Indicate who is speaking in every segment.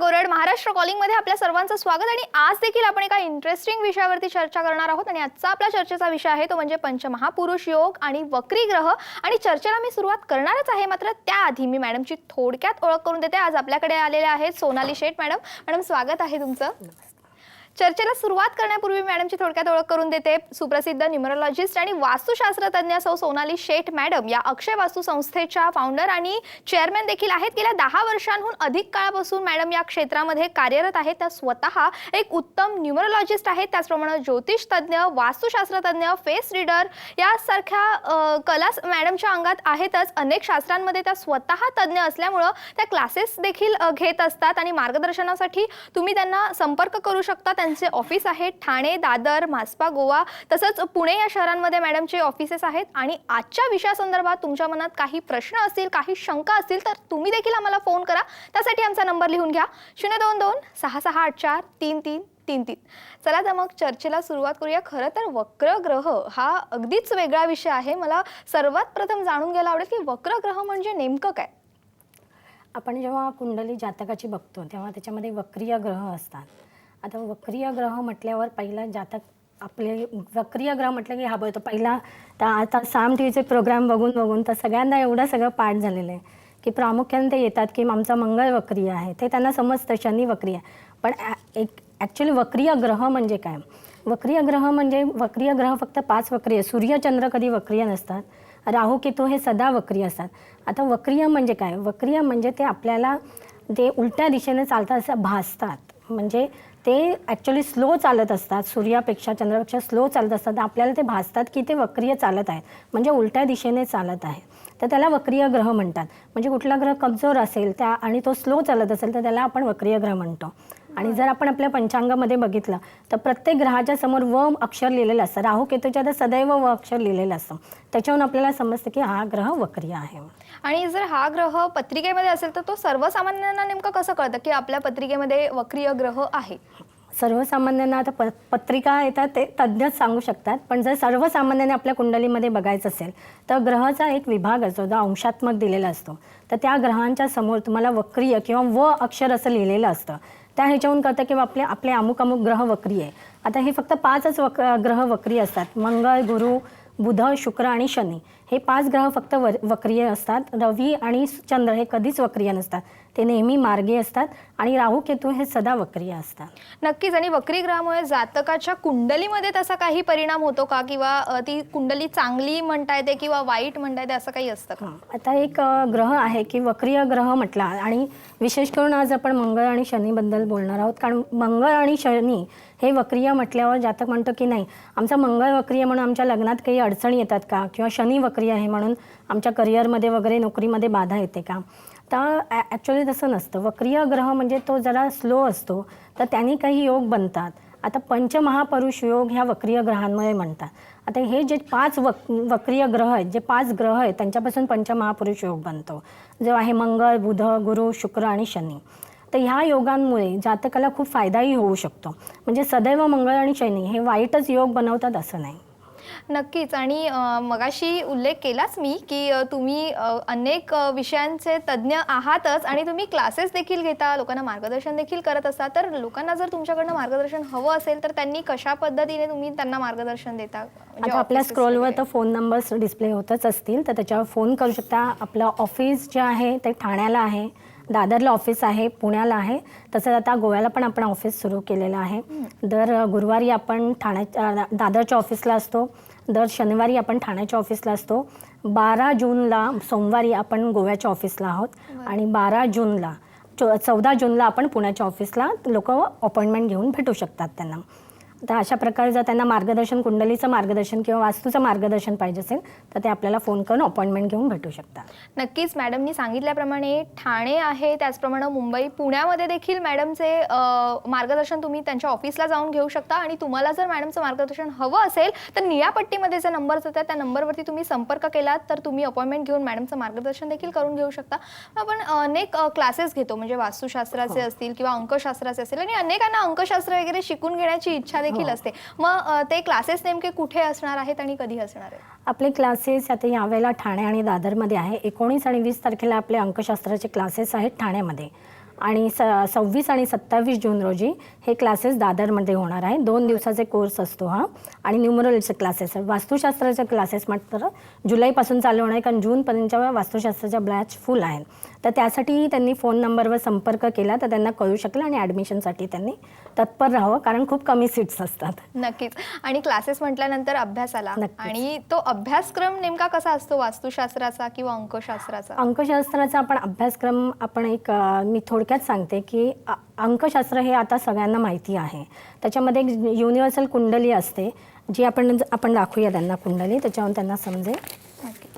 Speaker 1: Gorad Maharashtra calling मध्ये आपल्या सर्वांचं स्वागत। आणि आज देखील आपण एका इंटरेस्टिंग विषयावरती चर्चा करणार आहोत आणि आजचा आपला चर्चेचा विषय आहे तो म्हणजे पंचमहापुरुष योग आणि वक्री ग्रह। आणि चर्चेला मी सुरुवात करणारच आहे, मात्र त्याआधी मी मॅडमची थोडक्यात ओळख करून देते। आज आपल्याकडे आलेले आहेत सोनाली शेठ मॅडम। मॅडम स्वागत आहे तुमचं। चर्चेला सुरुवात करण्यापूर्वी मॅडमची थोडक्यात ओळख करून देते। सुप्रसिद्ध न्यूमरोलॉजिस्ट आणि वास्तुशास्त्र तज्ञ सौ सोनाली शेठ मॅडम या अक्षय वास्तु संस्थेच्या फाउंडर आणि चेअरमॅन देखील आहेत। गेल्या 10 वर्षांहून अधिक काळापासून मॅडम या क्षेत्रामध्ये कार्यरत आहेत। त्या स्वतः एक उत्तम न्यूमरोलॉजिस्ट आहेत, त्याचप्रमाणे ज्योतिष तज्ञ, वास्तुशास्त्र तज्ञ, फेस रीडर यासारख्या कला मॅडमच्या अंगात आहेतच। अनेक शास्त्रांमध्ये त्या स्वतः तज्ञ असल्यामुळे त्या क्लासेस देखील घेत असतात आणि मार्गदर्शनासाठी तुम्ही त्यांना संपर्क करू शकता। त्यांचे ऑफिस आहे ठाणे, दादर, म्हापसा, गोवा तसंच पुणे या शहरांमध्ये मॅडमचे ऑफिसेस आहेत। आणि आजच्या विषयासंदर्भात तुमच्या मनात काही प्रश्न असतील, काही शंका असतील तर तुम्ही देखील आम्हाला फोन करा। त्यासाठी आमचा नंबर लिहून घ्या 022-6684-3333। चला तर मग चर्चेला सुरुवात करूया। खरं तर वक्र ग्रह हा अगदीच वेगळा विषय आहे। मला सर्वात प्रथम जाणून घ्यायला आवडेल की वक्र ग्रह म्हणजे नेमकं काय?
Speaker 2: आपण जेव्हा कुंडली जातकाची बघतो तेव्हा त्याच्यामध्ये वक्रीय ग्रह असतात। आता वक्रीय ग्रह म्हटल्यावर पहिला जातक आपले वक्रीय ग्रह म्हटलं की हा बघतो पहिला तर आता साम टीव्हीचे प्रोग्राम बघून तर सगळ्यांना एवढं सगळं पाठ झालेलं आहे की प्रामुख्याने ते येतात की आमचा मंगळ वक्रीय आहे, ते त्यांना समजतं शनी वक्रीय आहे। पण ॲक्च्युली वक्रीय ग्रह म्हणजे काय? वक्रीय ग्रह फक्त 5 वक्रीय, सूर्य चंद्र कधी वक्रीय नसतात, राहू केतू हे सदा वक्रीय असतात। आता वक्रीय म्हणजे काय? वक्रीय म्हणजे ते आपल्याला ते उलट्या दिशेने चालतात असं भासतात, म्हणजे ते ॲक्च्युली स्लो चालत असतात, सूर्यापेक्षा चंद्रापेक्षा स्लो चालत असतात। आपल्याला ते भासतात की ते वक्रीय चालत आहेत, म्हणजे उलट्या दिशेने चालत आहे, तर त्याला वक्रीय ग्रह म्हणतात। म्हणजे कुठला ग्रह कमजोर असेल त्या आणि तो स्लो चालत असेल तर त्याला आपण वक्रीय ग्रह म्हणतो। आणि जर आपण आपल्या पंचांगामध्ये बघितलं तर प्रत्येक ग्रहाच्या समोर व अक्षर लिहिलेलं असतं। राहू केतूच्या तर सदैव व अक्षर लिहिलेलं असतं, त्याच्यावरून आपल्याला समजतं की हा ग्रह वक्रीय आहे।
Speaker 1: आणि जर हा ग्रह पत्रिकेमध्ये असेल तर तो सर्वसामान्यांना नेमकं कसं कळतं की आपल्या पत्रिकेमध्ये वक्रीय ग्रह आहे?
Speaker 2: सर्वसामान्यांना आता पत्रिका येतात ते तज्ञच सांगू शकतात, पण जर सर्वसामान्यांनी आपल्या कुंडलीमध्ये बघायचं असेल तर ग्रहाचा एक विभाग असतो जो अंशात्मक दिलेला असतो, तर त्या ग्रहांच्या समोर तुम्हाला वक्रीय किंवा व अक्षर असं लिहिलेलं असतं। त्या ह्याच्यावरून कळतं की आपले अमुक ग्रह वक्रीय आहे। आता हे फक्त 5च ग्रह वक्रीय असतात, मंगळ, गुरु, बुध, शुक्र आणि शनी हे 5 ग्रह फक्त वक्रीय असतात। रवी आणि चंद्र हे कधीच वक्रीय नसतात, ते नेहमी मार्गी असतात। आणि राहू केतू हे सदा वक्रीय असतात।
Speaker 1: नक्कीच। आणि वक्री ग्रहामुळे जातकाच्या कुंडलीमध्ये तसा काही परिणाम होतो का, किंवा ती कुंडली चांगली म्हणता येते किंवा वाईट म्हणता येते, असं काही असतं का?
Speaker 2: आता एक ग्रह आहे की वक्रीय ग्रह म्हटला, आणि विशेष करून आज आपण मंगळ आणि शनीबद्दल बोलणार आहोत, कारण मंगळ आणि शनी हे वक्रीय म्हटल्यावर जातक म्हणतो की नाही आमचा मंगळ वक्रीय म्हणून आमच्या लग्नात काही अडचणी येतात का, किंवा शनी वक्रीय आहे म्हणून आमच्या करिअरमध्ये वगैरे नोकरीमध्ये बाधा येते का? तर ॲक्च्युली तसं नसतं। वक्रीय ग्रह म्हणजे तो जरा स्लो असतो, तर त्यांनी काही योग बनतात। आता पंचमहापुरुष योग ह्या वक्रीय ग्रहांमुळे म्हणतात। आता हे जे 5 वक्रीय ग्रह आहेत, जे 5 ग्रह आहेत त्यांच्यापासून पंचमहापुरुष योग बनतो, जो आहे मंगळ, बुध, गुरु, शुक्र आणि शनी। तर ह्या योगांमुळे जातकाला खूप फायदाही होऊ शकतो, म्हणजे सदैव मंगळ आणि शनी हे वाईटच योग बनवतात असं नाही।
Speaker 1: नक्कीच। आणि मगाशी उल्लेख केलाच मी की तुम्ही अनेक विषयांचे तज्ञ आहातच आणि तुम्ही क्लासेस देखील घेता, लोकांना मार्गदर्शन देखील करत असता। तर लोकांना जर तुमच्याकडनं मार्गदर्शन हवं असेल तर त्यांनी कशा पद्धतीने तुम्ही त्यांना मार्गदर्शन देता?
Speaker 2: आता आपल्या स्क्रोलवर तर फोन नंबर्स डिस्प्ले होतच असतील, तर त्याच्यावर फोन करू शकता। आपलं ऑफिस जे आहे ते ठाण्याला आहे, दादरला ऑफिस आहे, पुण्याला आहे, तसंच आता गोव्याला पण आपण ऑफिस सुरू केलेलं आहे। दर गुरुवारी आपण दादरच्या ऑफिसला असतो, दर शनिवारी आपण ठाण्याच्या ऑफिसला असतो। 12 जूनला सोमवारी आपण गोव्याच्या ऑफिसला आहोत, आणि 12 जूनला 14 जूनला आपण पुण्याच्या ऑफिसला लोक अपॉइंटमेंट घेऊन भेटू शकतात त्यांना। तर अशा प्रकारे जर त्यांना मार्गदर्शन, कुंडलीचं मार्गदर्शन किंवा वास्तूचं मार्गदर्शन पाहिजे असेल तर ते आपल्याला फोन करून अपॉइंटमेंट घेऊन भेटू शकतात।
Speaker 1: नक्कीच। मॅडमनी सांगितल्याप्रमाणे ठाणे आहे, त्याचप्रमाणे मुंबई, पुण्यामध्ये देखील मॅडमचे मार्गदर्शन तुम्ही त्यांच्या ऑफिसला जाऊन घेऊ शकता। आणि तुम्हाला जर मॅडमचं मार्गदर्शन हवं असेल तर निळ्या पट्टीमध्ये जे नंबर येतात त्या नंबरवरती तुम्ही संपर्क केलात तर तुम्ही अपॉइंटमेंट घेऊन मॅडमचं मार्गदर्शन देखील करून घेऊ शकता। आपण अनेक क्लासेस घेतो, म्हणजे वास्तुशास्त्राचे असतील किंवा अंकशास्त्राचे असतील, आणि अनेकांना अंकशास्त्र वगैरे शिकून घेण्याची इच्छा देखील असते। मग ते क्लासेस नेमके कुठे असणार आहेत आणि कधी असणार आहेत?
Speaker 2: आपले क्लासेस आता यावेळेला ठाणे आणि दादरमध्ये आहे। 19 आणि 20 तारखेला आपले अंकशास्त्राचे क्लासेस आहेत ठाण्यामध्ये। आणि 26 आणि 27 जून रोजी हे क्लासेस दादरमध्ये होणार आहे. 2 दिवसाचे कोर्स असतो हा. आणि न्यूमरोलॉजीचे क्लासेस आहे. वास्तुशास्त्राचे क्लासेस मात्र जुलैपासून चालू होणार आहे, कारण जूनपर्यंतच्या वास्तुशास्त्राच्या बॅच फुल आहेत. तर त्यासाठी त्यांनी फोन नंबरवर संपर्क केला तर त्यांना कळू शकेल आणि ॲडमिशनसाठी त्यांनी तत्पर राहावं, कारण खूप कमी सीट्स असतात.
Speaker 1: नक्कीच. आणि क्लासेस म्हटल्यानंतर अभ्यास आला,
Speaker 2: नक्कीच.
Speaker 1: आणि तो अभ्यासक्रम नेमका कसा असतो वास्तुशास्त्राचा किंवा अंकशास्त्राचा?
Speaker 2: अंकशास्त्राचा अभ्यासक्रम मी थोडक्यात सांगते की अंकशास्त्र हे आता सगळ्यांना माहिती आहे. त्याच्यामध्ये एक युनिव्हर्सल कुंडली असते, जी आपण दाखवूया त्यांना कुंडली, त्याच्यावरून त्यांना समजेल.
Speaker 1: नक्कीच.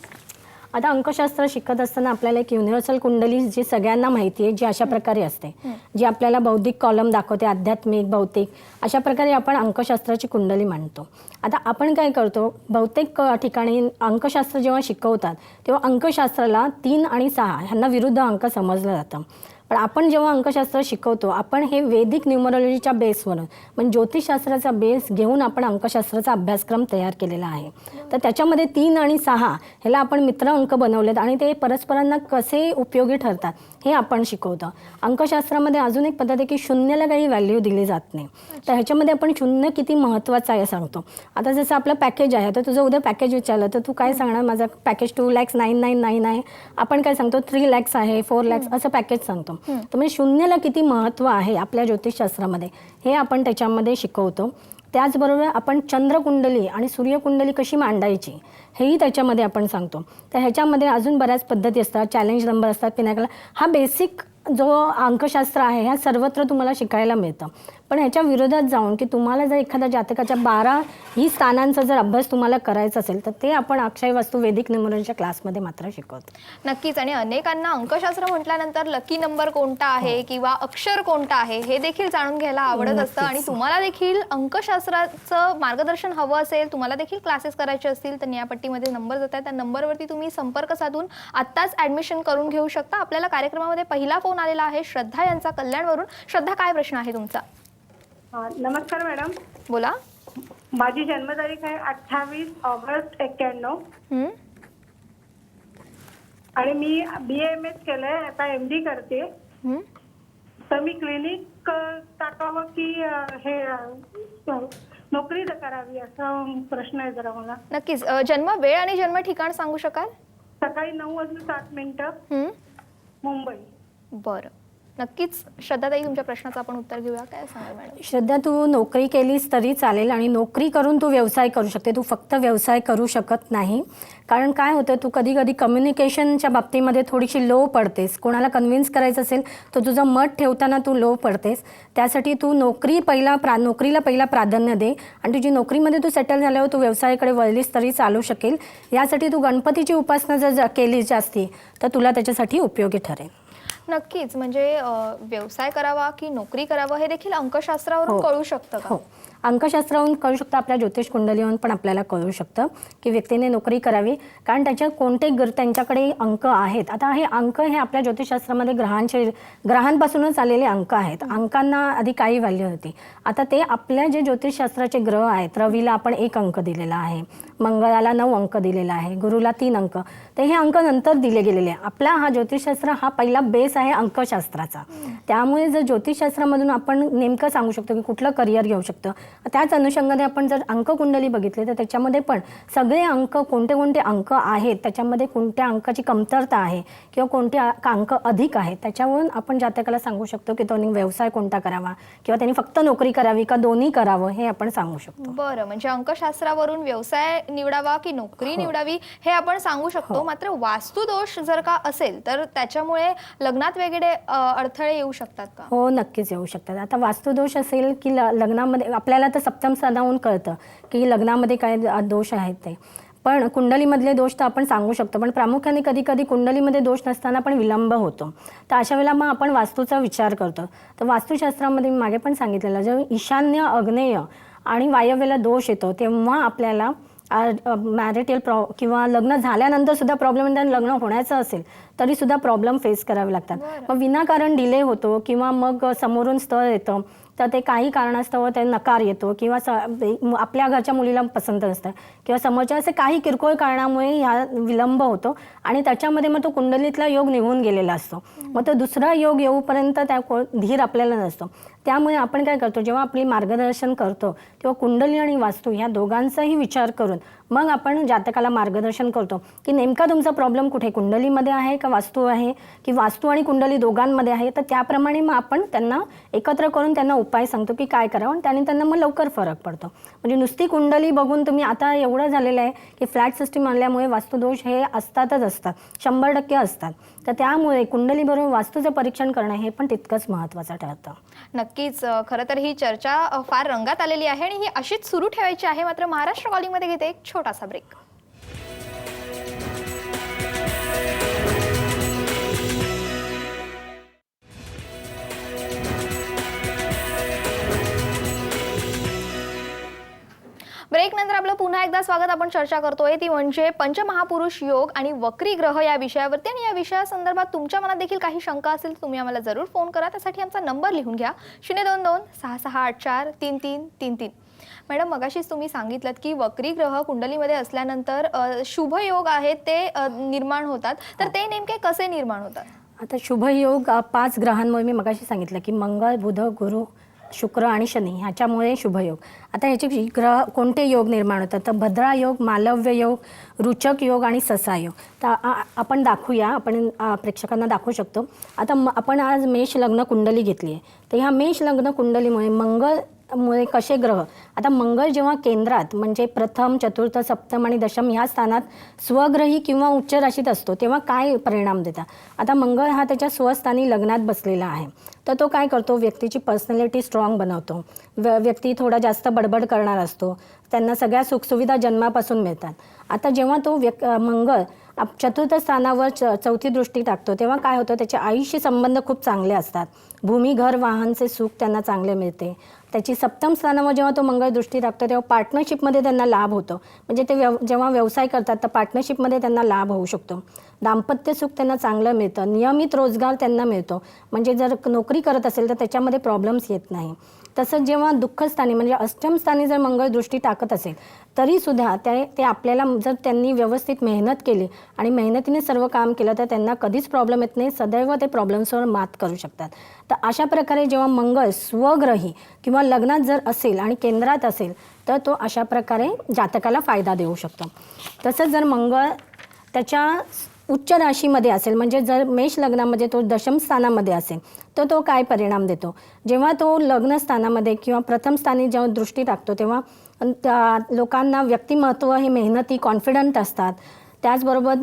Speaker 2: आता अंकशास्त्र शिकत असताना आपल्याला एक युनिव्हर्सल कुंडली जी सगळ्यांना माहिती आहे, जी अशा प्रकारे असते, जी आपल्याला बौद्धिक कॉलम दाखवते, आध्यात्मिक, भौतिक, अशा प्रकारे आपण अंकशास्त्राची कुंडली मांडतो. आता आपण काय करतो, बहुतेक ठिकाणी अंकशास्त्र जेव्हा शिकवतात तेव्हा अंकशास्त्राला 3 आणि 6 ह्यांना विरुद्ध अंक समजलं जातं. पण आपण जेव्हा अंकशास्त्र शिकवतो, आपण हे वैदिक न्यूमरोलॉजीच्या बेसवरून, म्हणजे ज्योतिषशास्त्राचा बेस घेऊन आपण अंकशास्त्राचा अभ्यासक्रम तयार केलेला आहे. तर त्याच्यामध्ये 3 आणि 6 ह्याला आपण मित्र अंक बनवलेत आणि ते परस्परांना कसे उपयोगी ठरतात हे आपण शिकवतो. अंकशास्त्रामध्ये अजून एक पद्धत आहे की शून्याला काही व्हॅल्यू दिली जात नाही. तर ह्याच्यामध्ये आपण शून्य किती महत्त्वाचं आहे सांगतो. आता जसं आपलं पॅकेज आहे, तर तुझं उद्या पॅकेज विचारलं तर तू काय सांगणार, माझं पॅकेज 2,99,999 आहे. आपण काय सांगतो 3 lakhs आहे, 4 lakhs असं पॅकेज सांगतो. तर म्हणजे शून्याला किती महत्त्व आहे आपल्या ज्योतिषशास्त्रामध्ये हे आपण त्याच्यामध्ये शिकवतो. त्याचबरोबर आपण चंद्रकुंडली आणि सूर्यकुंडली कशी मांडायची हेही त्याच्यामध्ये आपण सांगतो. तर ह्याच्यामध्ये अजून बऱ्याच पद्धती असतात, चॅलेंज नंबर असतात, पिनाकला. हा बेसिक जो अंकशास्त्र आहे ह्या सर्वत्र तुम्हाला शिकायला मिळतं. पण ह्याच्या विरोधात जाऊन की तुम्हाला जर एखाद्या जातकाच्या 12 ही स्थानांचा जर अभ्यास तुम्हाला करायचा असेल तर ते आपण अक्षय वास्तू वैदिक न्यूमरोलॉजीच्या क्लासमध्ये मात्र शिकवतो.
Speaker 1: नक्कीच. आणि अनेकांना अंकशास्त्र म्हटल्यानंतर लकी नंबर कोणता आहे किंवा अक्षर कोणता आहे हे देखील जाणून घ्यायला आवडत असतं. आणि तुम्हाला देखील अंकशास्त्राचं मार्गदर्शन हवं असेल, तुम्हाला देखील क्लासेस करायचे असतील, तर नियापट्टीमध्ये नंबर देत आहे, त्या नंबरवरती तुम्ही संपर्क साधून आत्ताच ॲडमिशन करून घेऊ शकता. आपल्याला कार्यक्रमामध्ये पहिला फोन आलेला आहे श्रद्धा यांचा कल्याणवरून. श्रद्धा, काय प्रश्न आहे तुमचा?
Speaker 3: नमस्कार मॅडम.
Speaker 1: बोला.
Speaker 3: माझी जन्मतारीख आहे 28 ऑगस्ट 91 आणि मी BAMS केलंय, आता MD करते. तर मी क्लिनिक टाकावं की हे नोकरी करावी असा प्रश्न आहे जरा मला.
Speaker 1: नक्कीच. जन्म वेळ आणि जन्म ठिकाण सांगू शकाल?
Speaker 3: सकाळी 9:07 मुंबई.
Speaker 1: बरं. नक्कीच श्रद्धाताई, तुमच्या प्रश्नाचं आपण उत्तर घेऊया. काय सांगाल मॅडम?
Speaker 2: श्रद्धा, तू नोकरी केलीस तरी चालेल आणि नोकरी करून तू व्यवसाय करू शकते. तू फक्त व्यवसाय करू शकत नाही. कारण काय होतं, तू कधी कधी कम्युनिकेशनच्या बाबतीमध्ये थोडीशी लो पडतेस. कोणाला कन्व्हिन्स करायचं असेल तर तुझं मत ठेवताना तू लो पडतेस. त्यासाठी तू नोकरीला पहिला प्राधान्य दे आणि तुझी नोकरीमध्ये तू सेटल झाल्यावर तू व्यवसायाकडे वळलीस तरी चालू शकेल. यासाठी तू गणपतीची उपासना जर केली जास्ती तर तुला त्याच्यासाठी उपयोगी ठरेल.
Speaker 1: नक्कीच. म्हणजे व्यवसाय करावा की नोकरी करावं हे देखील अंकशास्त्रावरून कळू शकतं का?
Speaker 2: हो, अंकशास्त्रावरून कळू शकतं. आपल्या ज्योतिष कुंडलीवरून पण आपल्याला कळू शकतं की व्यक्तीने नोकरी करावी, कारण त्यांच्याकडे अंक आहेत. आता हे अंक हे आपल्या ज्योतिषशास्त्रामध्ये ग्रहांपासूनच आलेले अंक आहेत. अंकांना आधी काही व्हॅल्यू होती. आता ते आपल्या जे ज्योतिषशास्त्राचे ग्रह आहेत, रवीला आपण 1 अंक दिलेला आहे, मंगळाला 9 अंक दिलेला आहे, गुरुला 3 अंक. तर हे अंक नंतर दिले गेलेले आहे. आपला हा ज्योतिषशास्त्र हा पहिला बेस आहे अंकशास्त्राचा. त्यामुळे जर ज्योतिषशास्त्रामधून आपण नेमकं सांगू शकतो की कुठलं करिअर घेऊ शकतं. त्याच अनुषंगाने आपण जर अंककुंडली बघितली तर त्याच्यामध्ये पण सगळे अंक, कोणते कोणते अंक आहेत, त्याच्यामध्ये कोणत्या अंकाची कमतरता आहे किंवा कोणते अंक अधिक आहेत, त्याच्यावरून आपण जातकाला सांगू शकतो की त्यांनी व्यवसाय कोणता करावा किंवा त्यांनी फक्त नोकरी करावी का दोन्ही करावं हे आपण सांगू शकतो.
Speaker 1: बरं. म्हणजे अंकशास्त्रावरून व्यवसाय निवडावा की नोकरी निवडावी हे आपण सांगू शकतो. मात्र वास्तुदोष जर का असेल तर त्याच्यामुळे लग्नात वेगळे अडथळे येऊ शकतात का?
Speaker 2: हो, नक्कीच येऊ शकतात. आता वास्तुदोष असेल की लग्नामध्ये आपल्याला तर सप्तम स्थानावरून कळतं की लग्नामध्ये काय दोष आहेत ते, पण कुंडलीमधले दोष तर आपण सांगू शकतो. पण प्रामुख्याने कधी कधी कुंडलीमध्ये दोष नसताना पण विलंब होतो. तर अशा वेळेला मग आपण वास्तूचा विचार करतो. तर वास्तुशास्त्रामध्ये मी मागे पण सांगितलेलं, जेव्हा ईशान्य, आग्नेय आणि वायव्येला दोष येतो तेव्हा आपल्याला मॅरिटल किंवा लग्न झाल्यानंतर सुद्धा प्रॉब्लेम, लग्न होण्याचं असेल तरी सुद्धा प्रॉब्लेम फेस करावे लागतात. मग विनाकारण डिले होतो किंवा मग समोरून स्थळ येतं तर ते काही कारणास्तव ते नकार येतो किंवा आपल्या घरच्या मुलीला पसंत नसतं किंवा समोरच्या असे काही किरकोळ कारणामुळे ह्या विलंब होतो आणि त्याच्यामध्ये मग तो कुंडलीतला योग निघून गेलेला असतो. मग तो दुसरा योग येऊपर्यंत त्या धीर आपल्याला नसतो. त्यामुळे आपण काय करतो, जेव्हा आपली मार्गदर्शन करतो तेव्हा कुंडली आणि वास्तू ह्या दोघांचाही विचार करून मग आपण जातकाला मार्गदर्शन करतो की नेमका तुमचा प्रॉब्लेम कुठे, कुंडलीमध्ये आहे का वास्तू आहे, की वास्तू आणि कुंडली दोघांमध्ये आहे. तर त्याप्रमाणे मग आपण त्यांना एकत्र करून त्यांना उपाय सांगतो की काय करावं आणि त्याने त्यांना मग लवकर फरक पडतो. म्हणजे नुसती कुंडली बघून तुम्ही, आता एवढं झालेलं आहे की फ्लॅट सिस्टीम आणल्यामुळे वास्तुदोष हे असतातच असतात, 100% असतात. तर त्यामुळे कुंडलीबरोबर वास्तूचं परीक्षण करणं हे पण तितकंच महत्त्वाचं ठरतं.
Speaker 1: नक्कीच. खरं तर ही चर्चा फार रंगात आलेली आहे आणि ही अशीच सुरू ठेवायची आहे. मात्र महाराष्ट्र कॉलिंगमध्ये घेते एक छोटासा ब्रेक. ब्रेक नंतर आपलं पुन्हा एकदा स्वागत. आपण चर्चा करतोय ती म्हणजे पंचमहापुरुष योग आणि वक्री ग्रह या विषयावरती. आणि या विषयासंदर्भात तुमच्या मनात देखील काही शंका असेल तर तुम्ही आम्हाला जरूर फोन करा. त्यासाठी आमचा नंबर लिहून घ्या 022-6684-3333. मॅडम, मगाशीच तुम्ही सांगितलं की वक्री ग्रह कुंडलीमध्ये असल्यानंतर शुभ योग आहेत ते निर्माण होतात. तर ते नेमके कसे निर्माण होतात?
Speaker 2: आता शुभयोग 5 ग्रहांमुळे मी मगाशी सांगितलं की मंगळ, बुध, गुरु, शुक्र आणि शनी ह्याच्यामुळे शुभयोग. आता ह्याचे ग्रह कोणते योग निर्माण होतात तर भद्रा योग, मालव्य योग, रुचक योग आणि ससा योग. तर आपण दाखवूया, आपण प्रेक्षकांना दाखवू शकतो. आता आपण आज मेष लग्न कुंडली घेतली आहे. तर ह्या मेष लग्न कुंडलीमुळे मंगळमुळे कसे ग्रह, आता मंगळ जेव्हा केंद्रात म्हणजे प्रथम, चतुर्थ, सप्तम आणि दशम ह्या स्थानात स्वग्रही किंवा उच्च राशीत असतो तेव्हा काय परिणाम देतात. आता मंगळ हा त्याच्या स्वस्थानी लग्नात बसलेला आहे. तर तो काय करतो, व्यक्तीची पर्सनॅलिटी स्ट्रॉंग बनवतो. व्यक्ती थोडा जास्त बडबड करणार असतो. त्यांना सगळ्या सुखसुविधा जन्मापासून मिळतात. आता जेव्हा तो मंगळ चतुर्थ स्थानावर चौथी दृष्टी टाकतो तेव्हा काय होतं, त्याचे आयुष्य संबंध खूप चांगले असतात. भूमी, घर, वाहनचे सुख त्यांना चांगले मिळते. त्याची सप्तम स्थानावर जेव्हा तो मंगळ दृष्टी टाकतो तेव्हा पार्टनरशिपमध्ये त्यांना लाभ होतो. म्हणजे ते जेव्हा व्यवसाय करतात तर पार्टनरशिपमध्ये त्यांना लाभ होऊ शकतो. दाम्पत्य सुख त्यांना चांगलं मिळतं. नियमित रोजगार त्यांना मिळतो. म्हणजे जर नोकरी करत असेल तर त्याच्यामध्ये प्रॉब्लेम्स येत नाही. तसंच जेव्हा दुःखस्थानी म्हणजे अष्टम स्थानी जर मंगळ दृष्टी टाकत असेल तरीसुद्धा ते आपल्याला जर त्यांनी व्यवस्थित मेहनत केली आणि मेहनतीने सर्व काम केलं तर त्यांना कधीच प्रॉब्लेम येत नाही. सदैव ते प्रॉब्लेम्सवर मात करू शकतात. तर अशा प्रकारे जेव्हा मंगळ स्वग्रही किंवा लग्नात जर असेल आणि केंद्रात असेल तर तो अशा प्रकारे जातकाला फायदा देऊ शकतो. तसंच जर मंगळ त्याच्या उच्च राशीमध्ये असेल म्हणजे जर मेष लग्नामध्ये तो दशम स्थानामध्ये असेल तर तो काय परिणाम देतो, जेव्हा तो लग्न स्थानामध्ये किंवा प्रथम स्थानी जेव्हा दृष्टी टाकतो तेव्हा लोकांना व्यक्तिमत्व हे मेहनती, कॉन्फिडंट असतात. त्याचबरोबर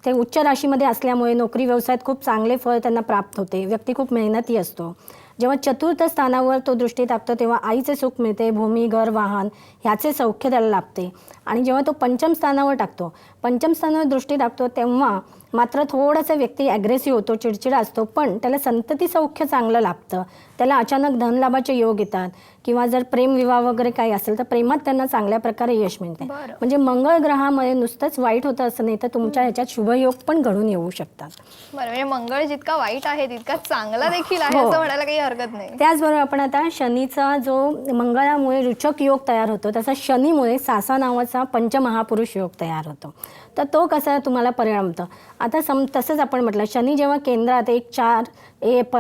Speaker 2: ते उच्च राशीमध्ये असल्यामुळे नोकरी व्यवसायात खूप चांगले फळ त्यांना प्राप्त होते. व्यक्ती खूप मेहनती असतो. जेव्हा चतुर्थ स्थानावर तो दृष्टी टाकतो तेव्हा आईचे सुख मिळते. भूमी, घर, वाहन ह्याचे सौख्य त्याला लाभते. आणि जेव्हा तो पंचम स्थानावर टाकतो, पंचम स्थानावर दृष्टी टाकतो तेव्हा मात्र थोडासा व्यक्ती ॲग्रेसिव्ह होतो, चिडचिडा असतो. पण त्याला संतती सौख्य चांगलं लाभतं. त्याला अचानक धनलाभाचे योग येतात. किंवा जर प्रेमविवाह वगैरे काही असेल तर प्रेमात त्यांना चांगल्या प्रकारे यश मिळते. म्हणजे मंगळ ग्रहामुळे नुसतंच वाईट होतं असं नाही तर तुमच्या ह्याच्यात शुभयोग पण घडून येऊ शकतात.
Speaker 1: बरं, म्हणजे मंगळ जितका वाईट आहे तितका चांगला देखील आहे असं म्हणायला काही हरकत नाही.
Speaker 2: त्याचबरोबर आपण आता शनीचा जो मंगळामुळे रुचक योग तयार होतो तसा शनीमुळे सासा नावाचा पंचमहापुरुष योग तयार होतो. तर तो कसा तुम्हाला परिणाम होतो. आता तसंच आपण म्हटलं शनी जेव्हा केंद्रात 1, 4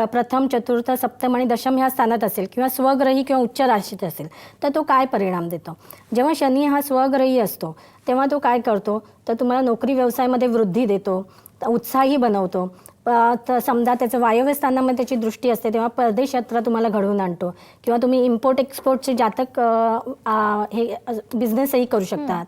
Speaker 2: प्रथम, चतुर्थ, सप्तम आणि दशम ह्या स्थानात असेल किंवा स्वग्रही किंवा उच्च राशीत असेल तर तो काय परिणाम देतो. जेव्हा शनी हा स्वग्रही असतो तेव्हा तो काय करतो तर तुम्हाला नोकरी व्यवसायामध्ये वृद्धी देतो, उत्साही बनवतो. तर समजा त्याचं वायव्य स्थानामध्ये त्याची दृष्टी असते तेव्हा परदेश यात्रा तुम्हाला घडवून आणतो किंवा तुम्ही इम्पोर्ट एक्सपोर्टचे जातक हे बिझनेसही करू शकतात.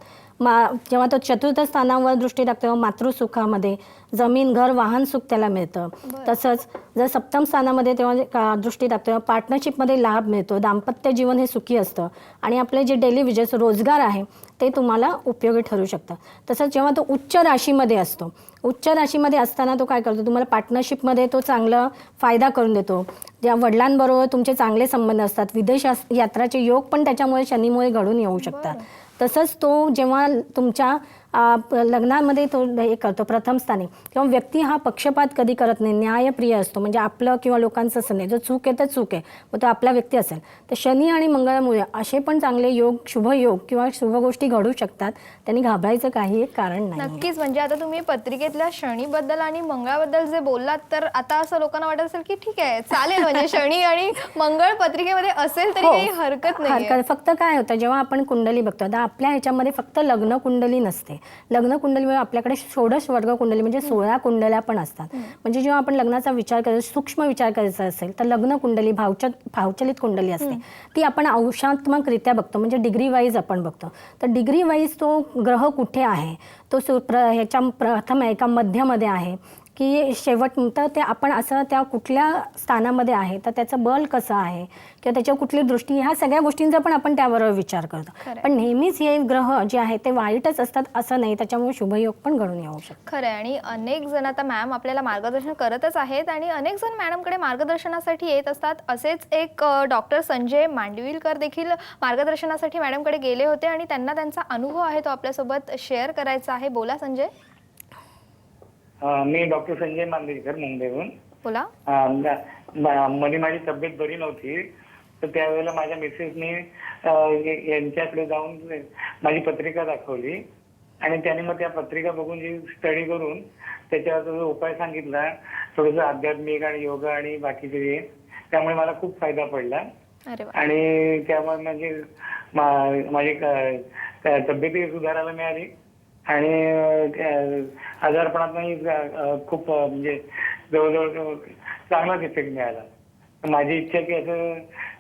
Speaker 2: जेव्हा तो चतुर्थ स्थानावर दृष्टी टाकतो तेव्हा मातृसुखामध्ये जमीन, घर, वाहन सुख त्याला मिळतं. तसंच जर सप्तम स्थानामध्ये तेव्हा दृष्टी टाकतो तेव्हा पार्टनरशिपमध्ये लाभ मिळतो. दाम्पत्य जीवन हे सुखी असतं आणि आपले जे डेली विजेस रोजगार आहे ते तुम्हाला उपयोगी ठरू शकतं. तसंच जेव्हा तो उच्च राशीमध्ये असतो, उच्च राशीमध्ये असताना तो काय करतो तुम्हाला पार्टनरशिपमध्ये तो चांगला फायदा करून देतो. ज्या वडिलांबरोबर तुमचे चांगले संबंध असतात. विदेश यात्राचे योग पण त्याच्यामुळे शनीमुळे घडून येऊ शकतात. तसंच तो जेव्हा तुमच्या लग्नामध्ये तो हे करतो प्रथम स्थानी, किंवा व्यक्ती हा पक्षपात कधी करत नाही, न्यायप्रिय असतो. म्हणजे आपलं किंवा लोकांचं असं नाही, जो चूक आहे तर चूक आहे, मग तो आपला व्यक्ती असेल. तर शनी आणि मंगळामुळे असे पण चांगले योग, शुभ योग किंवा शुभ गोष्टी घडू शकतात. त्यांनी घाबरायचं काही एक कारण नाही.
Speaker 1: नक्कीच. म्हणजे आता तुम्ही पत्रिकेतल्या शनीबद्दल आणि मंगळाबद्दल जे बोललात, तर आता असं लोकांना वाटत असेल की ठीक आहे, चालेल, म्हणजे शनी आणि मंगळ पत्रिकेमध्ये असेल तरी
Speaker 2: हो,
Speaker 1: काही हरकत नाही.
Speaker 2: फक्त काय होतं, जेव्हा आपण कुंडली बघतो, आता आपल्या ह्याच्यामध्ये फक्त लग्न कुंडली नसते. लग्न कुंडलीमुळे आपल्याकडे षोडश वर्ग कुंडली म्हणजे 16 कुंडल्या पण असतात. म्हणजे जेव्हा आपण लग्नाचा विचार करायचा, सूक्ष्म विचार करायचा असेल, तर लग्न कुंडली भावचलित कुंडली असते. ती आपण अंशात्मकरित्या बघतो, म्हणजे डिग्री वाईज आपण बघतो. तर डिग्री वाईज तो ग्रह कुठे आहे, तो ह्याच्या प्रथम आहे का, मध्यमध्ये आहे की शेवट, तर ते आपण असं त्या कुठल्या स्थानामध्ये आहे, तर त्याचं बल कसं आहे किंवा त्याच्यावर कुठली दृष्टी, ह्या सगळ्या गोष्टींचा पण आपण त्याबरोबर विचार करतो. पण नेहमीच हे ग्रह जे आहे ते वाईटच असतात असं नाही, त्याच्यामुळे शुभयोग पण घडून येऊ शकतो.
Speaker 1: खरं आहे. आणि अनेक जण आता मॅम आपल्याला मार्गदर्शन करतच आहेत आणि अनेक जण मॅडमकडे मार्गदर्शनासाठी येत असतात. असेच एक डॉक्टर संजय मांडविलकर देखील मार्गदर्शनासाठी मॅडमकडे गेले होते आणि त्यांना त्यांचा अनुभव आहे तो आपल्यासोबत शेअर करायचा आहे. बोला संजय.
Speaker 4: मी डॉक्टर संजय मांदेकर, मुंबईहून.
Speaker 1: बोला.
Speaker 4: मध्ये माझी तब्येत बरी नव्हती, तर त्यावेळेला माझ्या मिसेसने यांच्याकडे जाऊन माझी पत्रिका दाखवली आणि त्याने मग त्या पत्रिका बघून जी स्टडी करून त्याच्यावर जो उपाय सांगितला, थोडंसं आध्यात्मिक आणि योगा आणि बाकीचे जे, त्यामुळे मला खूप फायदा पडला.
Speaker 1: अरे वा.
Speaker 4: आणि त्यामुळे म्हणजे माझी तब्येतही सुधारायला मिळाली आणि आजारपणातही खूप म्हणजे जवळजवळ चांगलाच इफेक्ट मिळाला. माझी इच्छा की असं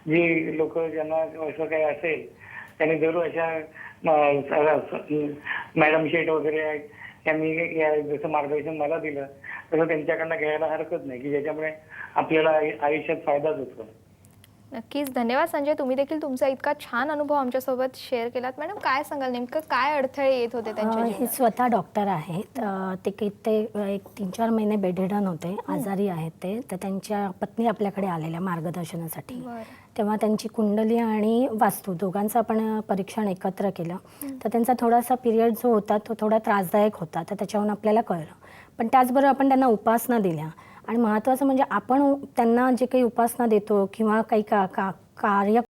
Speaker 4: जी लोक ज्यांना असं काही असेल त्यांनी जरूर अशा मॅडम शेट वगैरे यांनी जसं मार्गदर्शन मला दिलं तसं त्यांच्याकडनं घ्यायला हरकत नाही, की ज्याच्यामुळे आपल्याला आयुष्यात फायदाच होतो.
Speaker 1: नक्कीच. धन्यवाद संजय. तुम्ही देखील तुमचा इतका छान अनुभव आमच्यासोबत शेअर केलात. मॅडम, काय सांगाल, नेमकं काय अडथळे येत होते त्यांच्या
Speaker 2: हे
Speaker 1: जीवनात?
Speaker 2: स्वतः डॉक्टर आहेत. ते एक 3-4 महिने बेडरिडन होते, आजारी आहेत ते. तर त्यांच्या पत्नी आपल्याकडे आलेल्या मार्गदर्शनासाठी.
Speaker 1: बरं.
Speaker 2: तेव्हा त्यांची कुंडली आणि वास्तू दोघांचं आपण परीक्षण एकत्र केलं. तर त्यांचा थोडासा पिरियड जो होता तो थोडा त्रासदायक होता, तर त्याच्यावरून आपल्याला कळलं. पण त्याचबरोबर आपण त्यांना उपासना दिल्या आणि महत्त्वाचं म्हणजे आपण त्यांना जे काही उपासना देतो किंवा काही कार्य